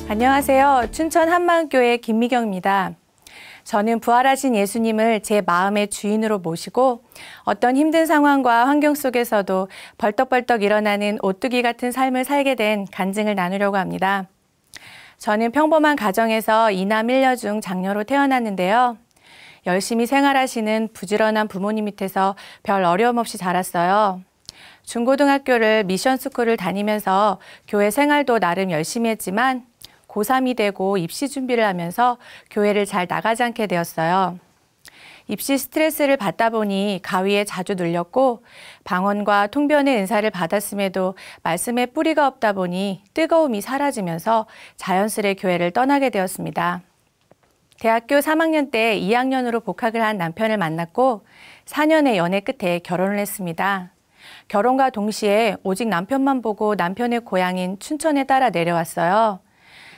안녕하세요. 춘천 한마음교회 김미경입니다. 저는 부활하신 예수님을 제 마음의 주인으로 모시고 어떤 힘든 상황과 환경 속에서도 벌떡벌떡 일어나는 오뚜기 같은 삶을 살게 된 간증을 나누려고 합니다. 저는 평범한 가정에서 이남 일녀 중 장녀로 태어났는데요. 열심히 생활하시는 부지런한 부모님 밑에서 별 어려움 없이 자랐어요. 중고등학교를 미션스쿨을 다니면서 교회 생활도 나름 열심히 했지만 고3이 되고 입시 준비를 하면서 교회를 잘 나가지 않게 되었어요. 입시 스트레스를 받다 보니 가위에 자주 눌렸고 방언과 통변의 은사를 받았음에도 말씀에 뿌리가 없다 보니 뜨거움이 사라지면서 자연스레 교회를 떠나게 되었습니다. 대학교 3학년 때 2학년으로 복학을 한 남편을 만났고 4년의 연애 끝에 결혼을 했습니다. 결혼과 동시에 오직 남편만 보고 남편의 고향인 춘천에 따라 내려왔어요.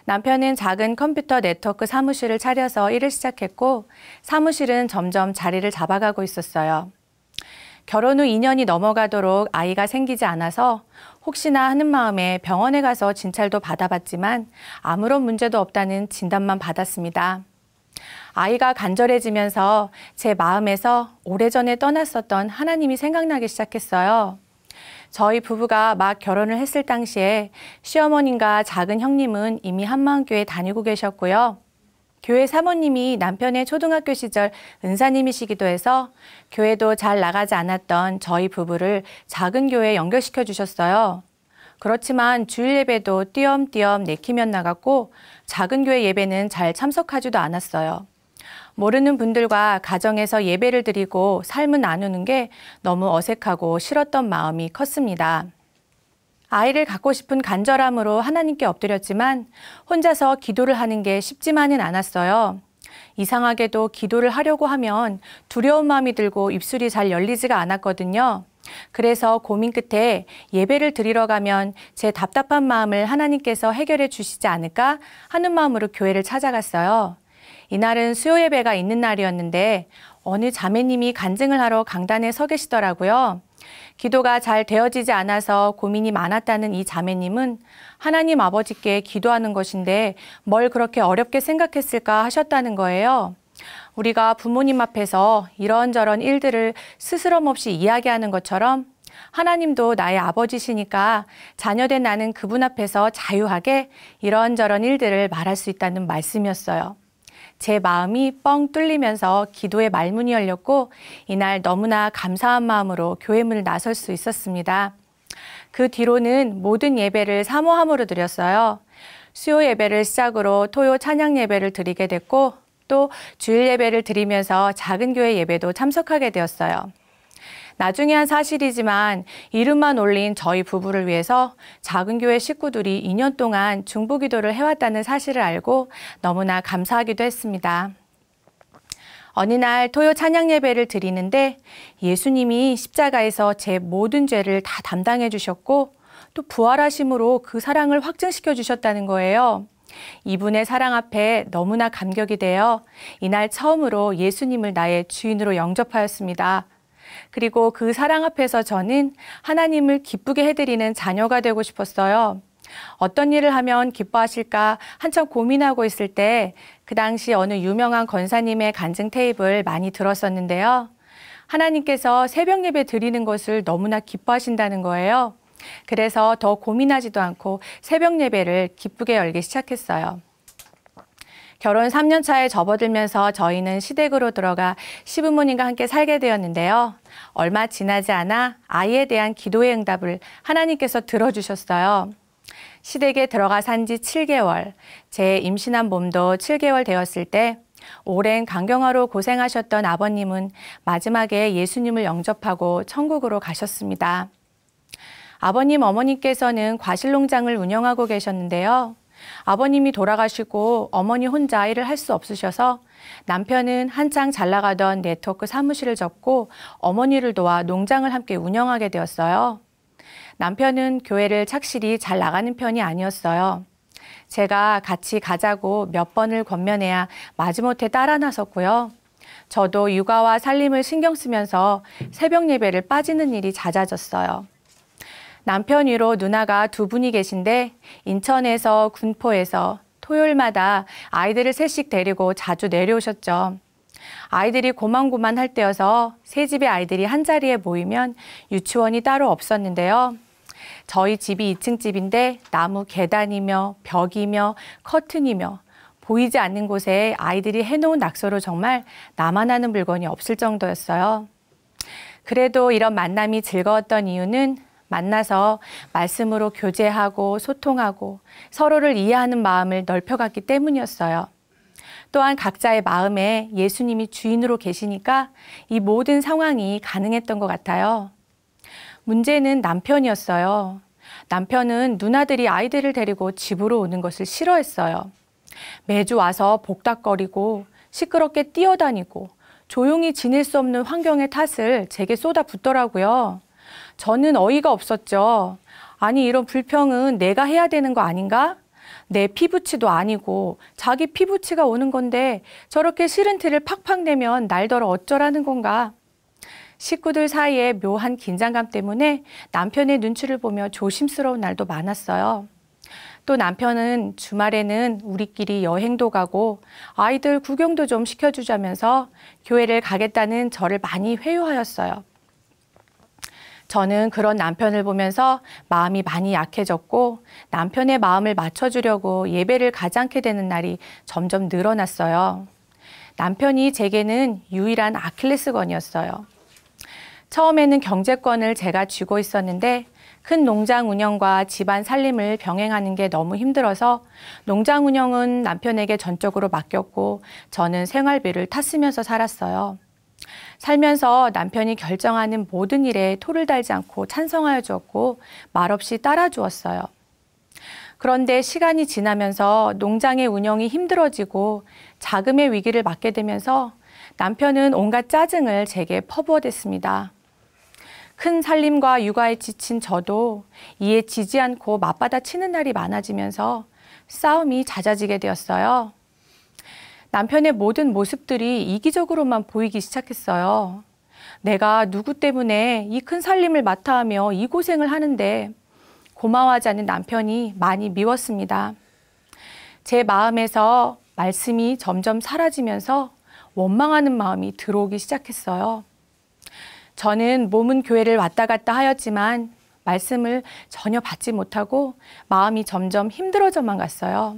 남편은 작은 컴퓨터 네트워크 사무실을 차려서 일을 시작했고 사무실은 점점 자리를 잡아가고 있었어요. 결혼 후 2년이 넘어가도록 아이가 생기지 않아서 혹시나 하는 마음에 병원에 가서 진찰도 받아봤지만 아무런 문제도 없다는 진단만 받았습니다. 아이가 간절해지면서 제 마음에서 오래전에 떠났었던 하나님이 생각나기 시작했어요. 저희 부부가 막 결혼을 했을 당시에 시어머님과 작은 형님은 이미 한마음교회 다니고 계셨고요. 교회 사모님이 남편의 초등학교 시절 은사님이시기도 해서 교회도 잘 나가지 않았던 저희 부부를 작은 교회에 연결시켜 주셨어요. 그렇지만 주일 예배도 띄엄띄엄 내키면 나갔고 작은 교회 예배는 잘 참석하지도 않았어요. 모르는 분들과 가정에서 예배를 드리고 삶을 나누는 게 너무 어색하고 싫었던 마음이 컸습니다. 아이를 갖고 싶은 간절함으로 하나님께 엎드렸지만 혼자서 기도를 하는 게 쉽지만은 않았어요. 이상하게도 기도를 하려고 하면 두려운 마음이 들고 입술이 잘 열리지가 않았거든요. 그래서 고민 끝에 예배를 드리러 가면 제 답답한 마음을 하나님께서 해결해 주시지 않을까 하는 마음으로 교회를 찾아갔어요. 이날은 수요 예배가 있는 날이었는데 어느 자매님이 간증을 하러 강단에 서 계시더라고요. 기도가 잘 되어지지 않아서 고민이 많았다는 이 자매님은 하나님 아버지께 기도하는 것인데 뭘 그렇게 어렵게 생각했을까 하셨다는 거예요. 우리가 부모님 앞에서 이런저런 일들을 스스럼 없이 이야기하는 것처럼 하나님도 나의 아버지시니까 자녀된 나는 그분 앞에서 자유하게 이런저런 일들을 말할 수 있다는 말씀이었어요. 제 마음이 뻥 뚫리면서 기도의 말문이 열렸고 이날 너무나 감사한 마음으로 교회 문을 나설 수 있었습니다. 그 뒤로는 모든 예배를 사모함으로 드렸어요. 수요 예배를 시작으로 토요 찬양 예배를 드리게 됐고 또 주일 예배를 드리면서 작은 교회 예배도 참석하게 되었어요. 나중에 한 사실이지만 이름만 올린 저희 부부를 위해서 작은 교회 식구들이 2년 동안 중보기도를 해왔다는 사실을 알고 너무나 감사하기도 했습니다. 어느 날 토요 찬양 예배를 드리는데 예수님이 십자가에서 제 모든 죄를 다 담당해 주셨고 또 부활하심으로 그 사랑을 확증시켜 주셨다는 거예요. 이분의 사랑 앞에 너무나 감격이 되어 이날 처음으로 예수님을 나의 주인으로 영접하였습니다. 그리고 그 사랑 앞에서 저는 하나님을 기쁘게 해드리는 자녀가 되고 싶었어요. 어떤 일을 하면 기뻐하실까 한참 고민하고 있을 때 그 당시 어느 유명한 권사님의 간증 테이프를 많이 들었었는데요. 하나님께서 새벽 예배 드리는 것을 너무나 기뻐하신다는 거예요. 그래서 더 고민하지도 않고 새벽 예배를 기쁘게 열기 시작했어요. 결혼 3년 차에 접어들면서 저희는 시댁으로 들어가 시부모님과 함께 살게 되었는데요. 얼마 지나지 않아 아이에 대한 기도의 응답을 하나님께서 들어주셨어요. 시댁에 들어가 산 지 7개월, 제 임신한 몸도 7개월 되었을 때 오랜 간경화로 고생하셨던 아버님은 마지막에 예수님을 영접하고 천국으로 가셨습니다. 아버님, 어머니께서는 과실농장을 운영하고 계셨는데요. 아버님이 돌아가시고 어머니 혼자 일을 할 수 없으셔서 남편은 한창 잘 나가던 네트워크 사무실을 접고 어머니를 도와 농장을 함께 운영하게 되었어요. 남편은 교회를 착실히 잘 나가는 편이 아니었어요. 제가 같이 가자고 몇 번을 권면해야 마지못해 따라 나섰고요. 저도 육아와 살림을 신경 쓰면서 새벽 예배를 빠지는 일이 잦아졌어요. 남편 위로 누나가 두 분이 계신데 인천에서 군포에서 토요일마다 아이들을 셋씩 데리고 자주 내려오셨죠. 아이들이 고만고만할 때여서 세 집의 아이들이 한자리에 모이면 유치원이 따로 없었는데요. 저희 집이 2층 집인데 나무 계단이며 벽이며 커튼이며 보이지 않는 곳에 아이들이 해놓은 낙서로 정말 나만 아는 물건이 없을 정도였어요. 그래도 이런 만남이 즐거웠던 이유는 만나서 말씀으로 교제하고 소통하고 서로를 이해하는 마음을 넓혀갔기 때문이었어요. 또한 각자의 마음에 예수님이 주인으로 계시니까 이 모든 상황이 가능했던 것 같아요. 문제는 남편이었어요. 남편은 누나들이 아이들을 데리고 집으로 오는 것을 싫어했어요. 매주 와서 복닥거리고 시끄럽게 뛰어다니고 조용히 지낼 수 없는 환경의 탓을 제게 쏟아붓더라고요. 저는 어이가 없었죠. 아니, 이런 불평은 내가 해야 되는 거 아닌가? 내 피부치도 아니고 자기 피부치가 오는 건데 저렇게 싫은 티를 팍팍 내면 날더러 어쩌라는 건가? 식구들 사이에 묘한 긴장감 때문에 남편의 눈치를 보며 조심스러운 날도 많았어요. 또 남편은 주말에는 우리끼리 여행도 가고 아이들 구경도 좀 시켜주자면서 교회를 가겠다는 저를 많이 회유하였어요. 저는 그런 남편을 보면서 마음이 많이 약해졌고 남편의 마음을 맞춰주려고 예배를 가지 않게 되는 날이 점점 늘어났어요. 남편이 제게는 유일한 아킬레스건이었어요. 처음에는 경제권을 제가 쥐고 있었는데 큰 농장 운영과 집안 살림을 병행하는 게 너무 힘들어서 농장 운영은 남편에게 전적으로 맡겼고 저는 생활비를 탔으면서 살았어요. 살면서 남편이 결정하는 모든 일에 토를 달지 않고 찬성하여 주었고 말없이 따라 주었어요. 그런데 시간이 지나면서 농장의 운영이 힘들어지고 자금의 위기를 맞게 되면서 남편은 온갖 짜증을 제게 퍼부어댔습니다. 큰 살림과 육아에 지친 저도 이에 지지 않고 맞받아 치는 날이 많아지면서 싸움이 잦아지게 되었어요. 남편의 모든 모습들이 이기적으로만 보이기 시작했어요. 내가 누구 때문에 이 큰 살림을 맡아 하며 이 고생을 하는데 고마워하지 않는 남편이 많이 미웠습니다. 제 마음에서 말씀이 점점 사라지면서 원망하는 마음이 들어오기 시작했어요. 저는 몸은 교회를 왔다 갔다 하였지만 말씀을 전혀 받지 못하고 마음이 점점 힘들어져만 갔어요.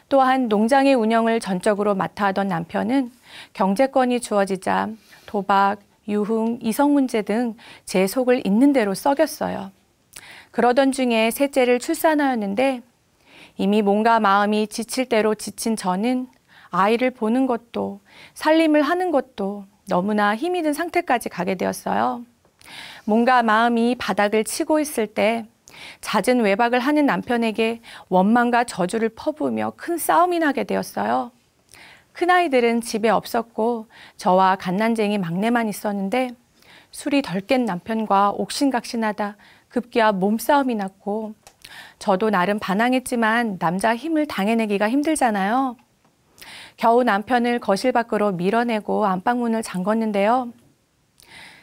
또한 농장의 운영을 전적으로 맡아 하던 남편은 경제권이 주어지자 도박, 유흥, 이성 문제 등 제 속을 있는 대로 썩였어요. 그러던 중에 셋째를 출산하였는데 이미 몸과 마음이 지칠 대로 지친 저는 아이를 보는 것도 살림을 하는 것도 너무나 힘이 든 상태까지 가게 되었어요. 몸과 마음이 바닥을 치고 있을 때 잦은 외박을 하는 남편에게 원망과 저주를 퍼부으며 큰 싸움이 나게 되었어요. 큰아이들은 집에 없었고 저와 갓난쟁이 막내만 있었는데 술이 덜 깬 남편과 옥신각신하다 급기야 몸싸움이 났고 저도 나름 반항했지만 남자 힘을 당해내기가 힘들잖아요. 겨우 남편을 거실 밖으로 밀어내고 안방문을 잠궜는데요.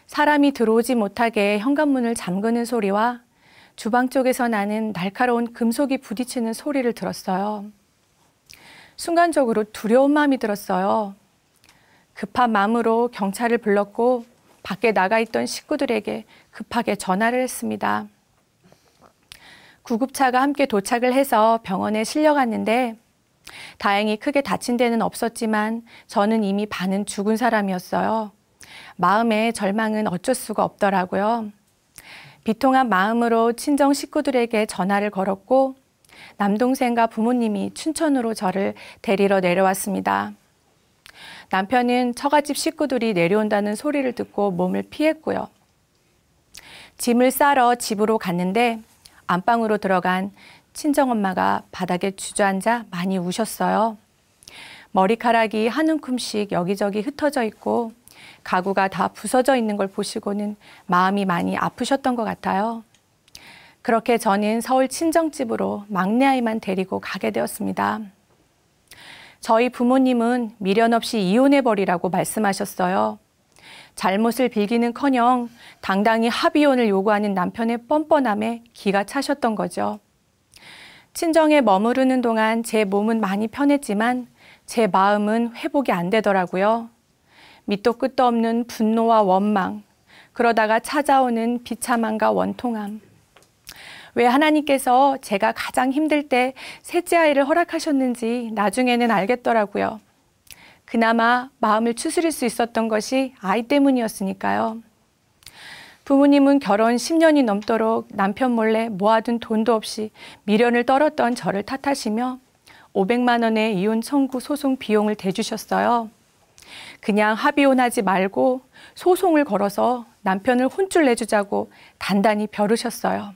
사람이 들어오지 못하게 현관문을 잠그는 소리와 주방 쪽에서 나는 날카로운 금속이 부딪히는 소리를 들었어요. 순간적으로 두려운 마음이 들었어요. 급한 마음으로 경찰을 불렀고 밖에 나가 있던 식구들에게 급하게 전화를 했습니다. 구급차가 함께 도착을 해서 병원에 실려갔는데 다행히 크게 다친 데는 없었지만 저는 이미 반은 죽은 사람이었어요. 마음의 절망은 어쩔 수가 없더라고요. 비통한 마음으로 친정 식구들에게 전화를 걸었고 남동생과 부모님이 춘천으로 저를 데리러 내려왔습니다. 남편은 처갓집 식구들이 내려온다는 소리를 듣고 몸을 피했고요. 짐을 싸러 집으로 갔는데 안방으로 들어간 친정엄마가 바닥에 주저앉아 많이 우셨어요. 머리카락이 한 움큼씩 여기저기 흩어져 있고 가구가 다 부서져 있는 걸 보시고는 마음이 많이 아프셨던 것 같아요. 그렇게 저는 서울 친정집으로 막내 아이만 데리고 가게 되었습니다. 저희 부모님은 미련 없이 이혼해버리라고 말씀하셨어요. 잘못을 빌기는커녕 당당히 합의혼을 요구하는 남편의 뻔뻔함에 기가 차셨던 거죠. 친정에 머무르는 동안 제 몸은 많이 편했지만 제 마음은 회복이 안 되더라고요. 밑도 끝도 없는 분노와 원망, 그러다가 찾아오는 비참함과 원통함. 왜 하나님께서 제가 가장 힘들 때 셋째 아이를 허락하셨는지 나중에는 알겠더라고요. 그나마 마음을 추스릴 수 있었던 것이 아이 때문이었으니까요. 부모님은 결혼 10년이 넘도록 남편 몰래 모아둔 돈도 없이 미련을 떨었던 저를 탓하시며 500만 원의 이혼 청구 소송 비용을 대주셨어요. 그냥 합의혼하지 말고 소송을 걸어서 남편을 혼쭐 내주자고 단단히 벼르셨어요.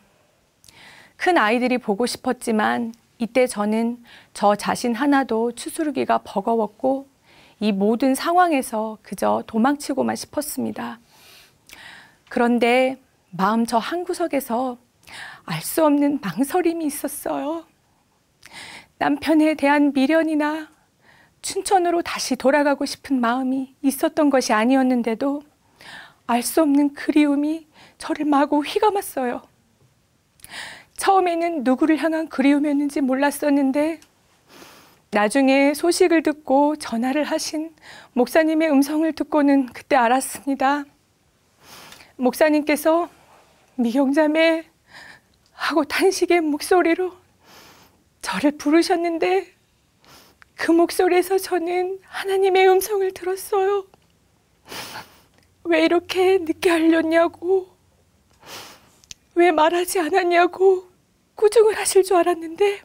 큰 아이들이 보고 싶었지만 이때 저는 저 자신 하나도 추스르기가 버거웠고 이 모든 상황에서 그저 도망치고만 싶었습니다. 그런데 마음 저 한구석에서 알 수 없는 망설임이 있었어요. 남편에 대한 미련이나 춘천으로 다시 돌아가고 싶은 마음이 있었던 것이 아니었는데도 알 수 없는 그리움이 저를 마구 휘감았어요. 처음에는 누구를 향한 그리움이었는지 몰랐었는데 나중에 소식을 듣고 전화를 하신 목사님의 음성을 듣고는 그때 알았습니다. 목사님께서 미경자매 하고 탄식의 목소리로 저를 부르셨는데 그 목소리에서 저는 하나님의 음성을 들었어요. 왜 이렇게 늦게 알렸냐고, 왜 말하지 않았냐고 꾸중을 하실 줄 알았는데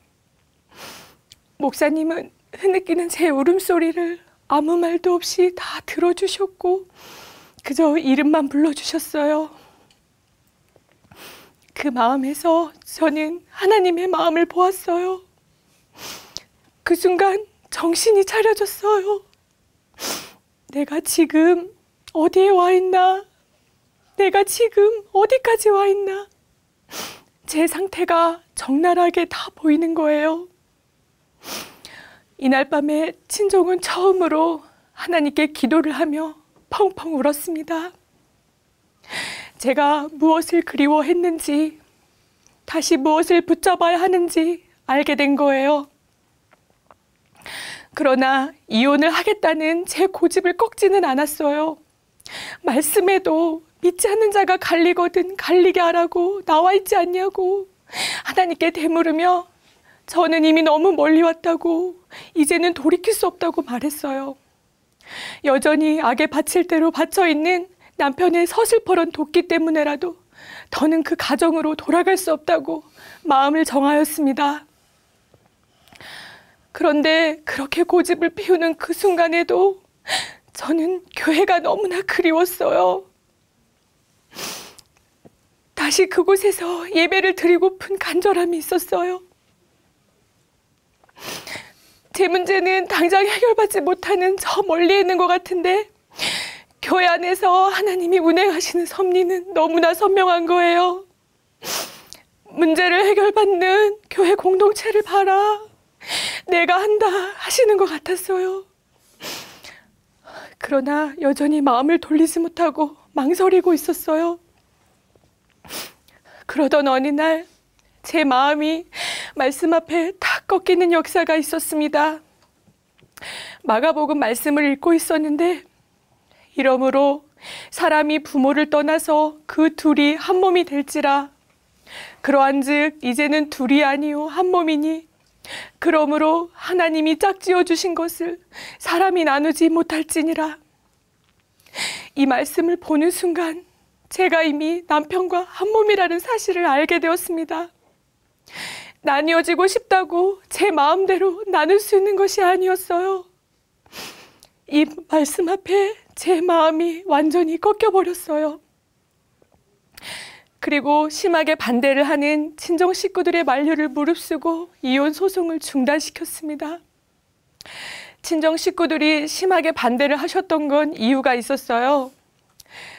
목사님은 흐느끼는 제 울음소리를 아무 말도 없이 다 들어주셨고 그저 이름만 불러주셨어요. 그 마음에서 저는 하나님의 마음을 보았어요. 그 순간 정신이 차려졌어요. 내가 지금 어디에 와 있나? 내가 지금 어디까지 와 있나? 제 상태가 적나라하게 다 보이는 거예요. 이날 밤에 친정은 처음으로 하나님께 기도를 하며 펑펑 울었습니다. 제가 무엇을 그리워했는지, 다시 무엇을 붙잡아야 하는지 알게 된 거예요. 그러나 이혼을 하겠다는 제 고집을 꺾지는 않았어요. 말씀에도 믿지 않는 자가 갈리거든 갈리게 하라고 나와 있지 않냐고 하나님께 되물으며 저는 이미 너무 멀리 왔다고 이제는 돌이킬 수 없다고 말했어요. 여전히 악에 바칠 대로 바쳐있는 남편의 서슬퍼런 도끼 때문에라도 더는 그 가정으로 돌아갈 수 없다고 마음을 정하였습니다. 그런데 그렇게 고집을 피우는 그 순간에도 저는 교회가 너무나 그리웠어요. 다시 그곳에서 예배를 드리고픈 간절함이 있었어요. 제 문제는 당장 해결받지 못하는 저 멀리 있는 것 같은데 교회 안에서 하나님이 운행하시는 섭리는 너무나 선명한 거예요. 문제를 해결받는 교회 공동체를 봐라. 내가 한다 하시는 것 같았어요. 그러나 여전히 마음을 돌리지 못하고 망설이고 있었어요. 그러던 어느 날 제 마음이 말씀 앞에 탁 꺾이는 역사가 있었습니다. 마가복음 말씀을 읽고 있었는데 이러므로 사람이 부모를 떠나서 그 둘이 한 몸이 될지라 그러한즉 이제는 둘이 아니요 한 몸이니 그러므로 하나님이 짝지어 주신 것을 사람이 나누지 못할지니라. 이 말씀을 보는 순간 제가 이미 남편과 한 몸이라는 사실을 알게 되었습니다. 나뉘어지고 싶다고 제 마음대로 나눌 수 있는 것이 아니었어요. 이 말씀 앞에 제 마음이 완전히 꺾여버렸어요. 그리고 심하게 반대를 하는 친정 식구들의 만류를 무릅쓰고 이혼 소송을 중단시켰습니다. 친정 식구들이 심하게 반대를 하셨던 건 이유가 있었어요.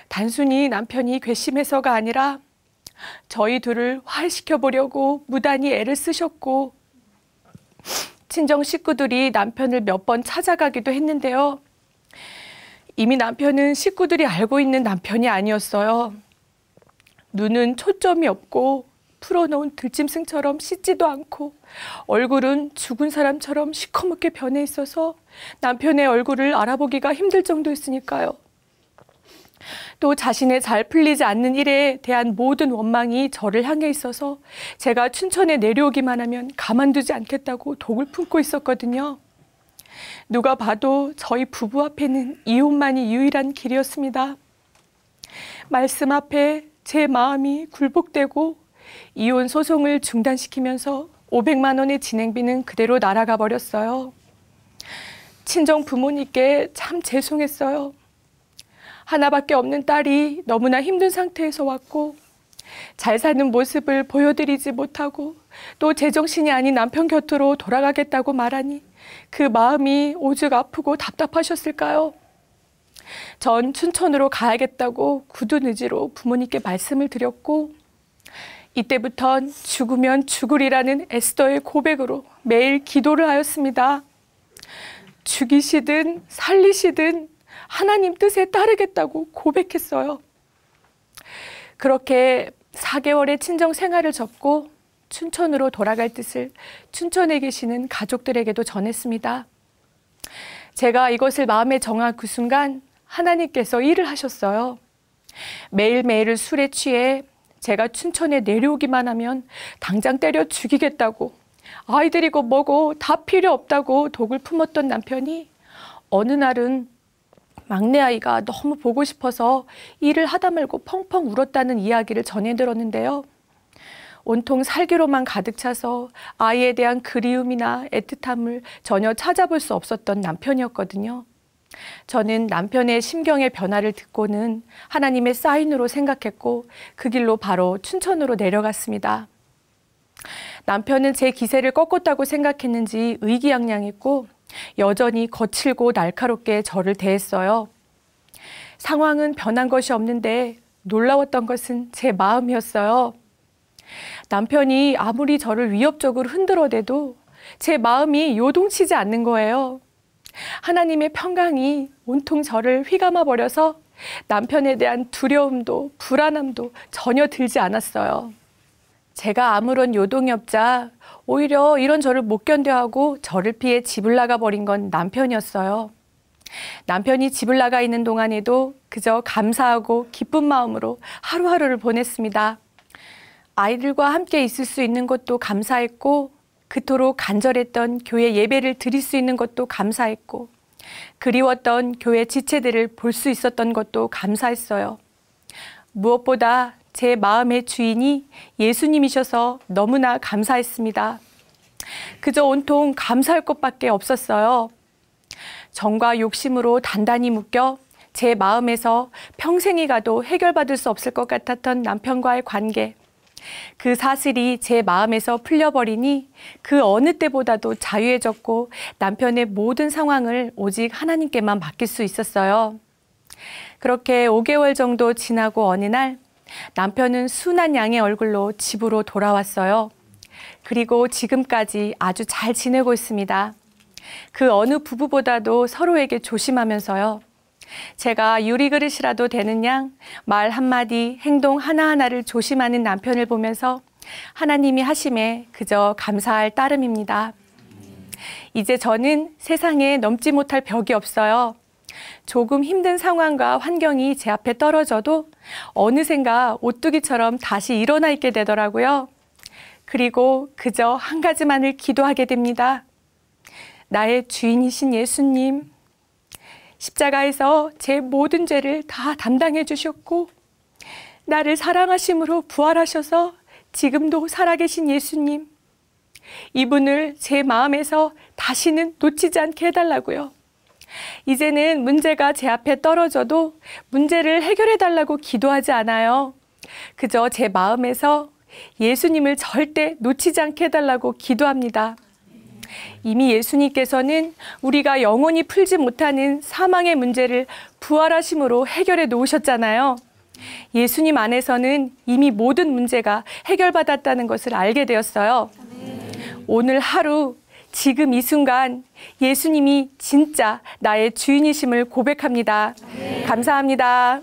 단순히 남편이 괘씸해서가 아니라 저희 둘을 화해시켜 보려고 무단히 애를 쓰셨고 친정 식구들이 남편을 몇 번 찾아가기도 했는데요. 이미 남편은 식구들이 알고 있는 남편이 아니었어요. 눈은 초점이 없고 풀어놓은 들짐승처럼 씻지도 않고 얼굴은 죽은 사람처럼 시커멓게 변해 있어서 남편의 얼굴을 알아보기가 힘들 정도였으니까요. 또 자신의 잘 풀리지 않는 일에 대한 모든 원망이 저를 향해 있어서 제가 춘천에 내려오기만 하면 가만두지 않겠다고 독을 품고 있었거든요. 누가 봐도 저희 부부 앞에는 이혼만이 유일한 길이었습니다. 말씀 앞에 제 마음이 굴복되고 이혼 소송을 중단시키면서 500만 원의 진행비는 그대로 날아가 버렸어요. 친정 부모님께 참 죄송했어요. 하나밖에 없는 딸이 너무나 힘든 상태에서 왔고 잘 사는 모습을 보여드리지 못하고 또 제정신이 아닌 남편 곁으로 돌아가겠다고 말하니 그 마음이 오죽 아프고 답답하셨을까요? 전 춘천으로 가야겠다고 굳은 의지로 부모님께 말씀을 드렸고 이때부턴 죽으면 죽으리라는 에스더의 고백으로 매일 기도를 하였습니다. 죽이시든 살리시든 하나님 뜻에 따르겠다고 고백했어요. 그렇게 4개월의 친정 생활을 접고 춘천으로 돌아갈 뜻을 춘천에 계시는 가족들에게도 전했습니다. 제가 이것을 마음에 정한 그 순간 하나님께서 일을 하셨어요. 매일매일 술에 취해 제가 춘천에 내려오기만 하면 당장 때려 죽이겠다고 아이들이고 뭐고 다 필요 없다고 독을 품었던 남편이 어느 날은 막내 아이가 너무 보고 싶어서 일을 하다 말고 펑펑 울었다는 이야기를 전해 들었는데요. 온통 살기로만 가득 차서 아이에 대한 그리움이나 애틋함을 전혀 찾아볼 수 없었던 남편이었거든요. 저는 남편의 심경의 변화를 듣고는 하나님의 사인으로 생각했고 그 길로 바로 춘천으로 내려갔습니다. 남편은 제 기세를 꺾었다고 생각했는지 의기양양했고 여전히 거칠고 날카롭게 저를 대했어요. 상황은 변한 것이 없는데 놀라웠던 것은 제 마음이었어요. 남편이 아무리 저를 위협적으로 흔들어대도 제 마음이 요동치지 않는 거예요. 하나님의 평강이 온통 저를 휘감아 버려서 남편에 대한 두려움도 불안함도 전혀 들지 않았어요. 제가 아무런 요동이 없자 오히려 이런 저를 못 견뎌하고 저를 피해 집을 나가 버린 건 남편이었어요. 남편이 집을 나가 있는 동안에도 그저 감사하고 기쁜 마음으로 하루하루를 보냈습니다. 아이들과 함께 있을 수 있는 것도 감사했고 그토록 간절했던 교회 예배를 드릴 수 있는 것도 감사했고 그리웠던 교회 지체들을 볼 수 있었던 것도 감사했어요. 무엇보다 제 마음의 주인이 예수님이셔서 너무나 감사했습니다. 그저 온통 감사할 것밖에 없었어요. 정과 욕심으로 단단히 묶여 제 마음에서 평생이 가도 해결받을 수 없을 것 같았던 남편과의 관계. 그 사슬이 제 마음에서 풀려버리니 그 어느 때보다도 자유해졌고 남편의 모든 상황을 오직 하나님께만 맡길 수 있었어요. 그렇게 5개월 정도 지나고 어느 날 남편은 순한 양의 얼굴로 집으로 돌아왔어요. 그리고 지금까지 아주 잘 지내고 있습니다. 그 어느 부부보다도 서로에게 조심하면서요. 제가 유리그릇이라도 되는 양 말 한마디 행동 하나하나를 조심하는 남편을 보면서 하나님이 하심에 그저 감사할 따름입니다. 이제 저는 세상에 넘지 못할 벽이 없어요. 조금 힘든 상황과 환경이 제 앞에 떨어져도 어느샌가 오뚜기처럼 다시 일어나 있게 되더라고요. 그리고 그저 한 가지만을 기도하게 됩니다. 나의 주인이신 예수님, 십자가에서 제 모든 죄를 다 담당해 주셨고 나를 사랑하심으로 부활하셔서 지금도 살아계신 예수님, 이분을 제 마음에서 다시는 놓치지 않게 해달라고요. 이제는 문제가 제 앞에 떨어져도 문제를 해결해 달라고 기도하지 않아요. 그저 제 마음에서 예수님을 절대 놓치지 않게 해달라고 기도합니다. 이미 예수님께서는 우리가 영원히 풀지 못하는 사망의 문제를 부활하심으로 해결해 놓으셨잖아요. 예수님 안에서는 이미 모든 문제가 해결받았다는 것을 알게 되었어요. 오늘 하루 지금 이 순간 예수님이 진짜 나의 주인이심을 고백합니다. 감사합니다.